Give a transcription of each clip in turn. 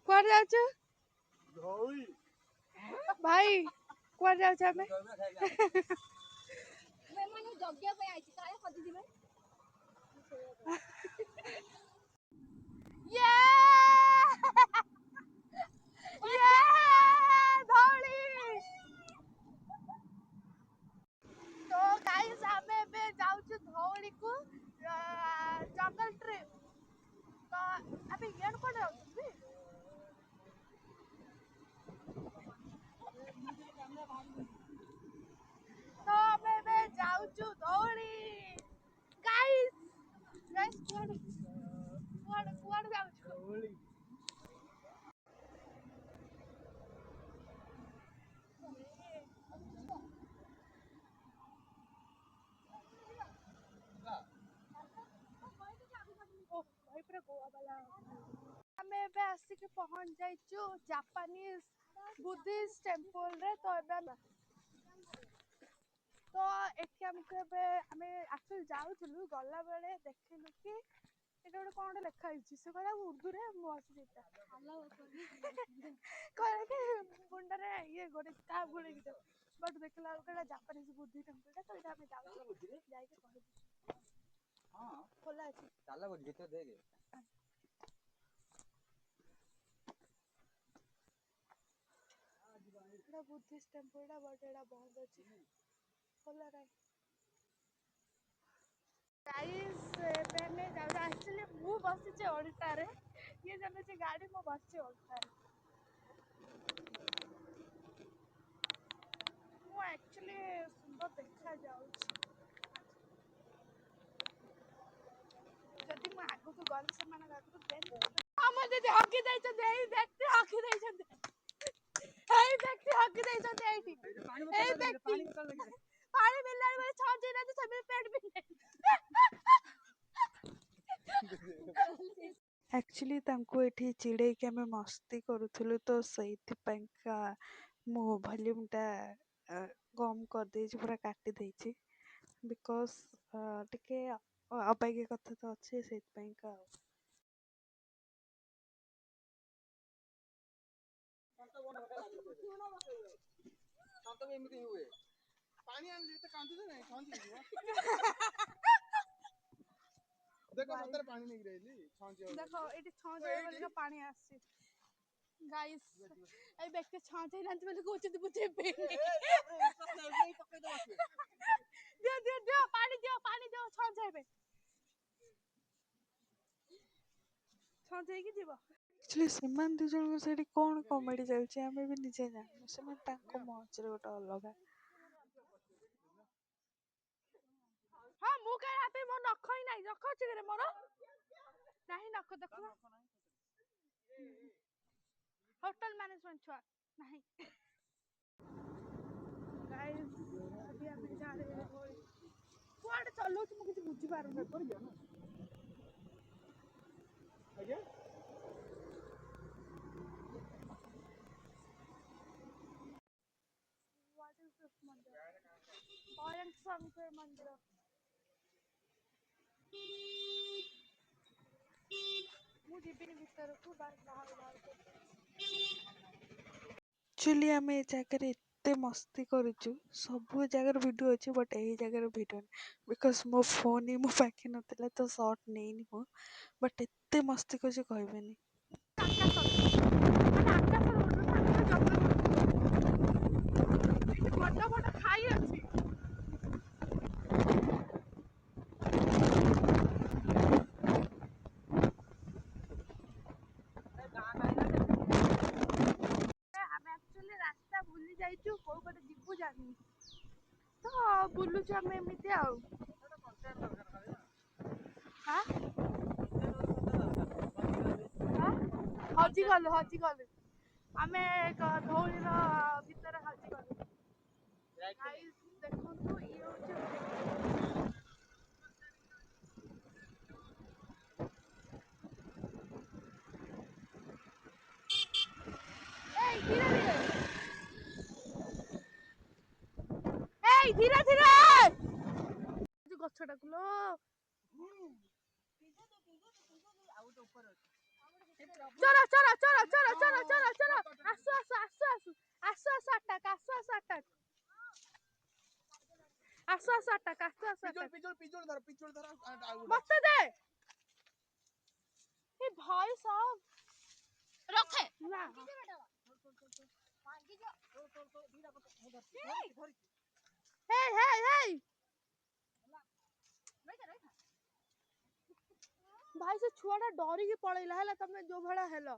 कुआर जाउछु भाई कुआर जाउछु हमें मैं माने जग्या पे आइछि काहे खदी दिबे ये ये धौली तो गाइस हमें बे जाउछु धौली को जंगल ट्रिप तो अबे यार कोड जाउछु बे तो हमें बे जाउछु धौली गाइस गाइस कुआड कुआड कुआड जाउछु धौली ओ भाई पूरा गोवा वाला हमें एबे आसिक पहुंच जाइछु जापानीज बुद्धिस्ट टेंपल रे तो एबे तो एठी हमके एबे हमें एक्चुअली जाउथलु गल्ला बेले देखिलु कि एटा गोटे कोन लेखा हिची से कहला उर्दू रे मोसी जेता कहला कि मुंडा रे ये गोटे का बोले कि बट देखला कहला जापानीज बुद्धि टेंपल तो एटा हमें जाउ जाई के कहबी हां खोला अछि ताला बज भीतर देगे एटा बुद्धिस्ट टेंपल टा बट एटा बंद अछि खोला रे गाइस एबे हमें जाउ एक्चुअली मु बसी छे ओल्टा रे ये जने छे गाड़ी मो बसी ओल्टा रे मु एक्चुअली सुंदर देखा जाउ जदि मु आगु को गल से माने आगु देन हम जदि हकी दै छ देई देखते हकी दै छ एई व्यक्ति हकी दै छ एठी एई व्यक्ति पानी मिलला रे छ दिन से सब पेट भी एक्चुअली तांको एठी चिड़े के हमें मस्ती करूथुलु तो सहीथि पैंका मो वॉल्यूम टा कम कर देछि पूरा काटी देछि बिकॉज़ टिके अबागे कथा तो अछि सेत पैंका शांत में एमिति हुए पानी आन लेते कांदू दे नहीं छांजी जीवा देखो सतर पानी नहीं गिरैली छांजी देखो एटी छांजे वाले का पानी आसी गाइस ए व्यक्ति छांजे नांत वाले को उचित बुझे पे दियो पानी दियो छांजे पे छांजे की जीवा एक्चुअली सेमान दु जन सेठी कोन कॉमेडी चलछि हमें भी निजे जान सेमान ताको मौज रे गोटा अलगा हां मु कह हाथे मो नख ही नाही नख अछि रे मोर नाही नख देखो होटल मैनेजमेंट छुआ नहीं गाइस अभी हम जा रहे हैं कुआड चलो तुम कुछ बुझी पारू ना कर गया ना आज्ञा व्हाट इज दिस मंदिर बॉयंग शंकर मंदिर मु जीबिनी भीतर को बाहर एक्चुअली आम ए जगह एते मस्ती करूँ सब जगार वीडियो अच्छे बट यही जगार वीडियो बिकज मो फोन ही मो पाखे ना तो शॉर्ट नहीं मु बट एते मस्ती कर कहबेनी खाई अच्छी रास्ता भूली जाइछु को पटे जीवु जानी तो बुलुछु हम एमिति आ हां हजी गलु आमे धौली रो भीतर हजी गलु गाइस देखो तो ये होचे ए धीरे धीरे जो गछटा कुलो आउ तो ऊपर चलो चलो चलो चलो चलो चलो चलो आसु आसु आसु आसु आसु आसु अटक आसु आसु अटक आसु आसु अटक आसु आसु अटक पिजोल धर मत दे ए भाई साहब रखे ना हे हे हे भाई से छुआटा डरिकी पळैला हैला तमे जो भड़ा हेलो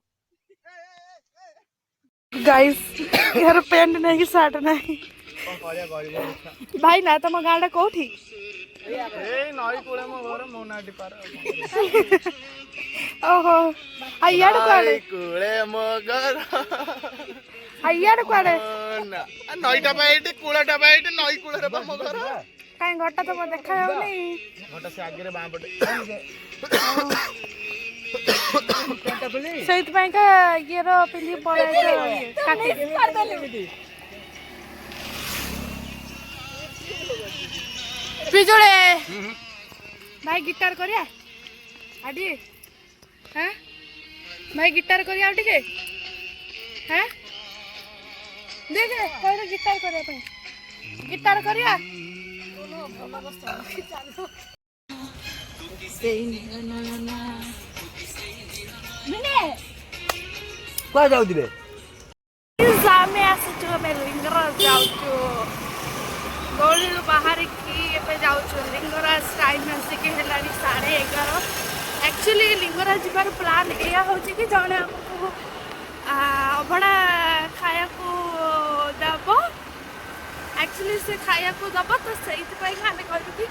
गाइस यार पैंट नहीं कि शर्ट नहीं भाई ना तुम गाड़ा कोठी नई कूले मो घर मोनाटी पार ओहो आइयाड कोड़े कूले मो घर आइयाड कोड़े नईटा बाइट कूलाटा बाइट नई कूले रे मो घर काई घटा तो देखा होनी घटा से आगे रे बां पटे सहित ପାଇଁ का ये रो पिली पड़े काटी पिजुळे भाई गिटार करिया आडी हैं भाई गिटार करिया आडी के हैं देख कोई गिटार करिया पे गिटार करिया कुआ जाऊ दिबे सामे आसुଛୁ ଆମେ ଲିଙ୍ଗରାଜ ଯାଉଛୁ ଗଳିରୁ ବାହାରିକି ଏବେ ଯାଉଛୁ ଲିଙ୍ଗରାଜ ଟାଇମ୍ ଆସିକି ହେଲାଣି 11:30 ଆକ୍ଚୁଆଲି ଲିଙ୍ଗରାଜ ଯିବାର ପ୍ଲାନ୍ ଏଇଆ ହେଉଛି କି ଜଣେ ଆମକୁ ଅଭଡ଼ା ଖାଇବାକୁ ଦେବ ଆକ୍ଚୁଆଲି ସେ ଖାଇବାକୁ ଦେବ ତ ସେଇଥିପାଇଁକା ଆମେ କହିଲୁ କି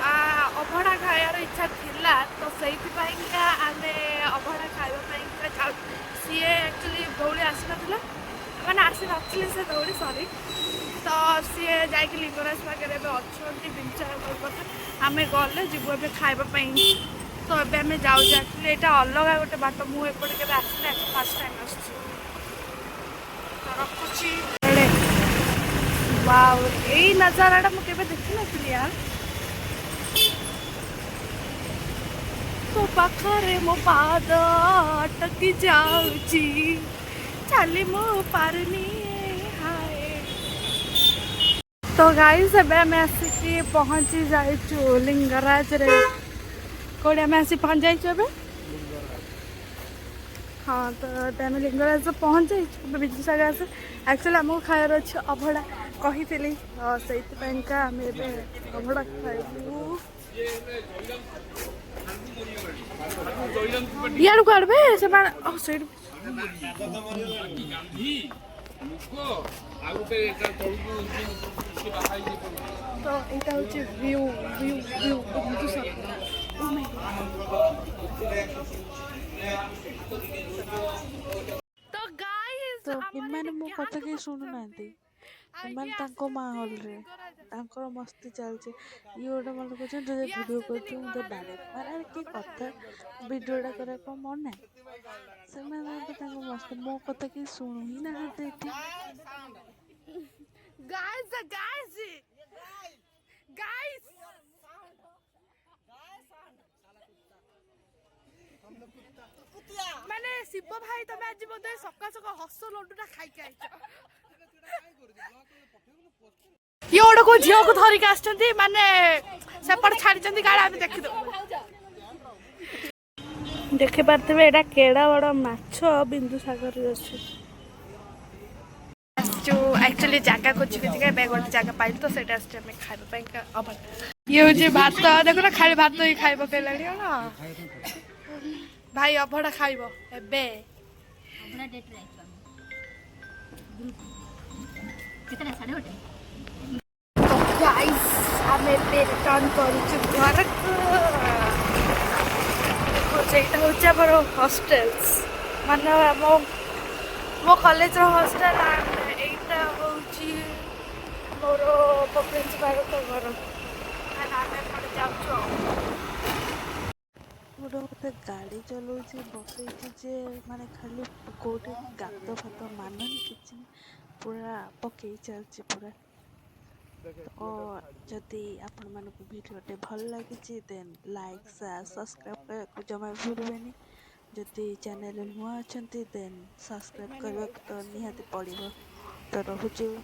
ଅଭଡ଼ା ଖାଇବାର ଇଚ୍ଛା ଥିଲା ତ ସେଇଥିପାଇଁକା ଆମେ ଅଭଡ଼ା ଖାଇବା ପାଇଁକା ଯାଉ ସିଏ ଆକ୍ଚୁଆଲି ଦୌଡ଼ି ଆସିନଥିଲା ମାନେ ଆସିନଥିଲେ ସେ ଦୌଡ଼ି ସରି ତ ସିଏ ଯାଇକି ଲିଙ୍ଗରାଜ ପାଖରେ ଏବେ ଅଛନ୍ତି ବିଞ୍ଚାର କଥା ଆମେ ଗଲେ ଯିବୁ ଏବେ ଖାଇବା ପାଇଁ ତ ଏବେ ଆମେ ଯାଉଛୁ ଆକ୍ଚୁଆଲି ଏଇଟା ଅଲଗା ଗୋଟେ ବାଟ ମୁଁ ଏପଟେ କେବେ ଆସିଲେ ଫାର୍ଷ୍ଟ ଟାଇମ୍ ଆସୁଛି ତ ରଖୁଛି ୱାଓ ଏଇ ନଜାରାଟା ମୁଁ କେବେ ଦେଖିନଥିଲି ୟାର तो पाखरे मो पाद अटकी जाऊची चली मो पारनी हाय तो गाइस एबे हमें आसिकी पहुंची जाइछु लिंगराज रे कोडे हमें आसी पहुंच जाइछु एबे हाँ तो हमें लिंगराज पहुंच जाइछु बिजू सागर से एक्चुअली हमको खायर अछि अभड़ा कही थिली सहित बैंका हमें एबे अभड़ा खाइबू यार काढबे से मान ओ साइड तो एटा होची व्यू व्यू व्यू बिंदु सागर ओ माय तो गाइस तो इमान मो कथा के सुनु नांती इमान तांको माहौल रे तांकर मस्ती चलছে ये ओटा मन को जे वीडियो करते मुझे बारे मारे की कथा वीडियोटा करे को मन ना से माने तांको मस्ती मो कथा के सुनु ही ना हाते एठी गाइस गाइस माने शिव भाई तमे आज बोधे सका सका हस लड्डूटा खाई के आइछ ये ओडा को झियो को धरि के आछंती माने सेपड़ छाडी चंती गाड़ा हम देखि दो देखि पारथबे एटा केडा बड़ माछो बिंदु सागर रे अछि जो एक्चुअली जगह को छिके छिके बैग गोटे जगह पाइल तो सेटा से हमें खाइबा पई का अब ये हो जे भात देखो ना खाली भात ही खाइबो केलानी ना भाई अभड़ा खाइबो एबे अभड़ा डेट रे कितना 8:30 गाइस हमें पे रिटर्न करूछु घर को जेटा होचा बरो हॉस्टल्स माने मो कॉलेज रो हॉस्टल एटा होची मोरो प्रिंसिपल को घर एंड हमें पड़ जाउछु गोटे गाड़ी चलाउछि बसैछि जे माने खाली कोटे गात फात मानन किछि पूरा पकई चलछि पूरा तो जदि आपण मानक वीडियोटे भल लगी देन लाइक शेयर सब्सक्राइब करने जमा भूलबेनी ଯଦି ଚ୍ୟାନେଲ ନୂଆ ଅଛନ୍ତି ଦେନ୍ ସବସ୍କ୍ରାଇବ୍ କରିବାକୁ ତ ନିହାତି ପଡ଼ିବ। ତ ରହୁଛୁ।